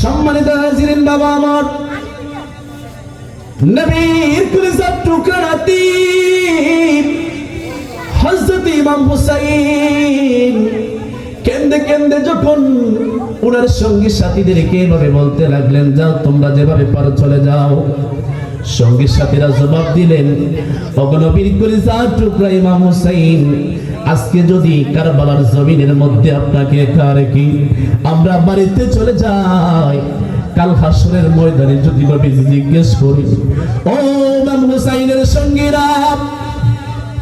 সম্মানিত হাজিরিন বাবা আমার, নবীর কলিজার টুকরা নাতি হযরত ইমাম হুসাইন কেন্দে কেন্দে যখন ওনার সঙ্গী সাথীদেরকে এভাবে বলতে লাগলেন, যাও তোমরা যেভাবে পারো চলে যাও। সঙ্গী সাথীরা জবাব দিলেন, ওগো নবীর কলিজার টুকরা ইমাম হুসাইন, আজকে যদি কারবালার জমিনের মধ্যে আপনাকে একা রেখে আমরা বাড়িতে চলে যাই, কাল হাসরের ময়দানে যদি নবী জিজ্ঞেস করি, ও ইমাম হুসাইনের সঙ্গীরা,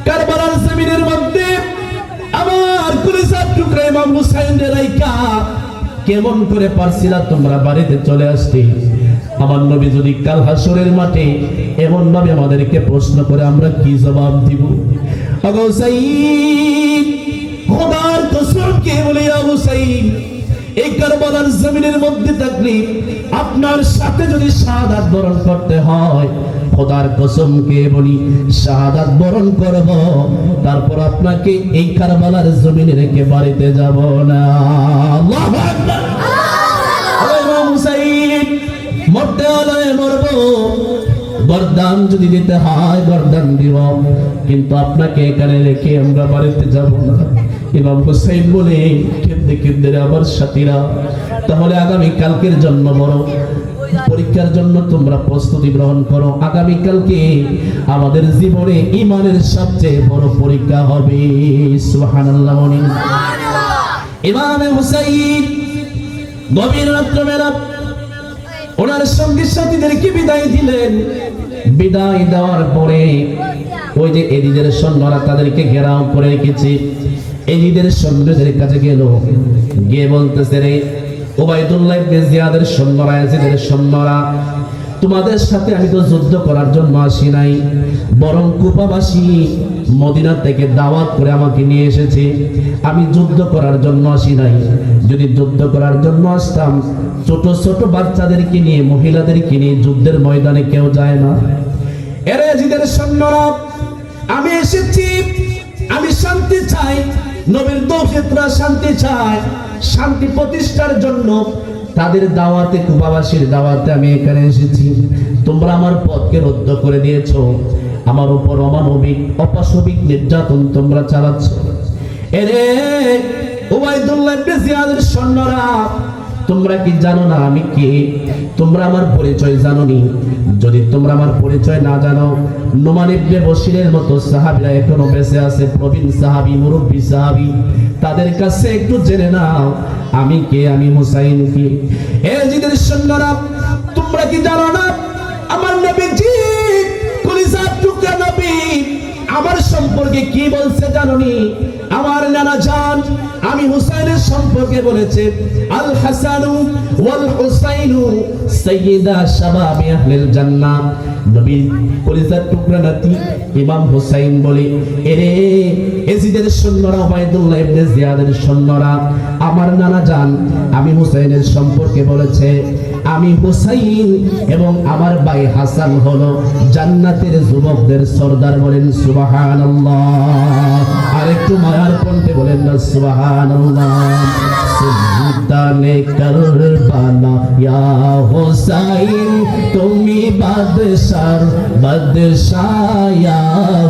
কারবালার জমিনের মধ্যে আমার কলিজার টুকরা ইমাম হুসাইনের রাইকা কেমন করে পারছিলা তোমরা বাড়িতে চলে আসতে? আমার নবী যদি কাল হাসরের মাঠে এমন ভাবে আমাদেরকে প্রশ্ন করে, আমরা কি জবাব দিব? ওগো হুসাইন, খোদার কসম কে বলি, ইয়া হুসাইন, এই কারবালার জমিনের মধ্যে থাকলে আপনার সাথে যদি শাহাদাত বরণ করতে হয়, খোদার কসম কে বলি শাহাদাত বরণ করব, তারপর আপনাকে এই কারবালার জমিনে রেখে বাড়িতে যাব না। আল্লাহু আকবার। ইমাম হুসাইন মরতে হলে মরব, বরদান যদি দিতে হয় বরদান দিব, কিন্তু আপনাকে এখানে রেখে আমরা বাড়িতে যাব না। ইমাম হুসাইন বলে কেঁদে কেঁদে আমার সাথীরা, তাহলে আগামী কালকের জন্য বড় পরীক্ষার জন্য তোমরা প্রস্তুতি গ্রহণ করো। আগামী কালকে আমাদের জীবনে ঈমানের সবচেয়ে বড় পরীক্ষা হবে। সুবহানাল্লাহ বলেন। ইমাম হুসাইন গভীর রাত্রিবেলা ওনার সঙ্গী সাথীদেরকে বিদায় দিলেন। বিদায় দেওয়ার পরে ওই যে এদিদের সৈন্যরা তাদেরকে ঘেরাও করে রেখেছে, এদিদের সৈন্যদের কাছে গেল, গিয়ে বলতেছে, রে উবাইদুল্লাহ ইবনে জিয়াদের সৈন্যরা, ইয়াজিদের সৈন্যরা, তোমাদের সাথে আমি তো যুদ্ধ করার জন্য আসি নাই, বরং কুফাবাসী মদিনা থেকে দাওয়াত করে আমাকে নিয়ে এসেছে। আমি যুদ্ধ করার জন্য আসি নাই। যদি যুদ্ধ করার জন্য আসতাম, ছোট ছোট বাচ্চাদেরকে নিয়ে, মহিলাদেরকে নিয়ে যুদ্ধের ময়দানে কেউ যায় না। এরে ইয়াজিদের সৈন্যরা, আমি এসেছি, আমি শান্তি চাই, নবীর দৌহিত্রা শান্তি চায়, শান্তি প্রতিষ্ঠার জন্য তাদের দাওয়াতে, কুফাবাসীর দাওয়াতে আমি এখানে এসেছি। তোমরা আমার পথকে রদ্দ করে দিয়েছো, আমার উপর অমানবিক অপাশবিক নির্যাতন তোমরা চালাচ্ছ। এরে উবাইদুল্লাহ ইবনে জিয়াদের সৈন্যরা, তোমরা কি জানো না আমি কে? তোমরা আমার পরিচয় জানোনি? যদি তোমরা আমার পরিচয় না জানো, নোমান ইবনে বশিরের মতো সাহাবীরা এখনো বেঁচে আছে, প্রবীণ সাহাবী, মুরব্বী সাহাবী, তাদের কাছে একটু জেনে নাও আমি কে, আমি হুসাইন কে। ইয়াজিদের সৈন্যরা, তোমরা কি জানো না আমার নবীজি কলিজার টুকরা নবী আমার সম্পর্কে কি বলছে জানোনি? আমার নানা জান আমি হুসাইনের সম্পর্কে বলেছে, আল হাসানু ওয়াল হুসাইনু সাইয়্যিদা শাবাবি আহলিল জান্নাহ। নবী কলিজার টুকরা নাতি ইমাম হুসাইন বলে, এরে ইয়াজিদের সৈন্যরা, উবাইদুল্লাহ ইবনে জিয়াদের সৈন্যরা, আমার নানা জান আমি হুসাইনের সম্পর্কে বলেছে, আমি হুসাইন এবং আমার ভাই হাসান হলো জান্নাতের যুবকদের সরদার। বলেন সুবহানাল্লাহ। আরেকটু মায়ার কণ্ঠে বলেন না সুবহানাল্লাহ। সুলতানে কারবালা ইয়া হুসাইন, তুমি বাদশার বাদশাহ ইয়া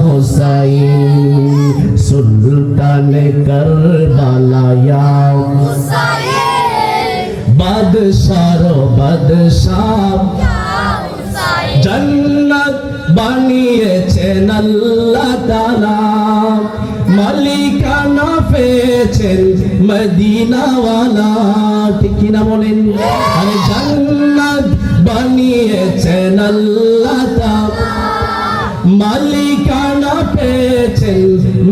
হুসাইন। সুলতানে কারবালা ইয়া হুসাইন, বাদশার বাদশাহ জান্নাত বানিয়েছেন আল্লাহ তাআলা, মালিকানা পেয়েছেন মদিনাওয়ালা। ঠিক কিনা বলেন? আরে জান্নাত বানিয়েছেন আল্লাহ তাআলা, মালিকানা পেয়েছেন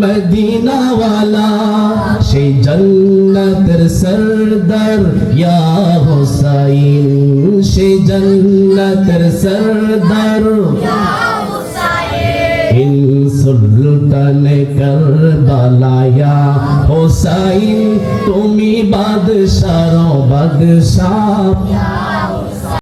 মদিনাওয়ালা। সেই জান্নাতের সরদার ইয়া হুসাইন, সেই জান্নাতের সরদার ইয়া হুসাইন। সুলতানে কারবালা ইয়া হুসাইন, তুমি বাদশার বাদশাহ।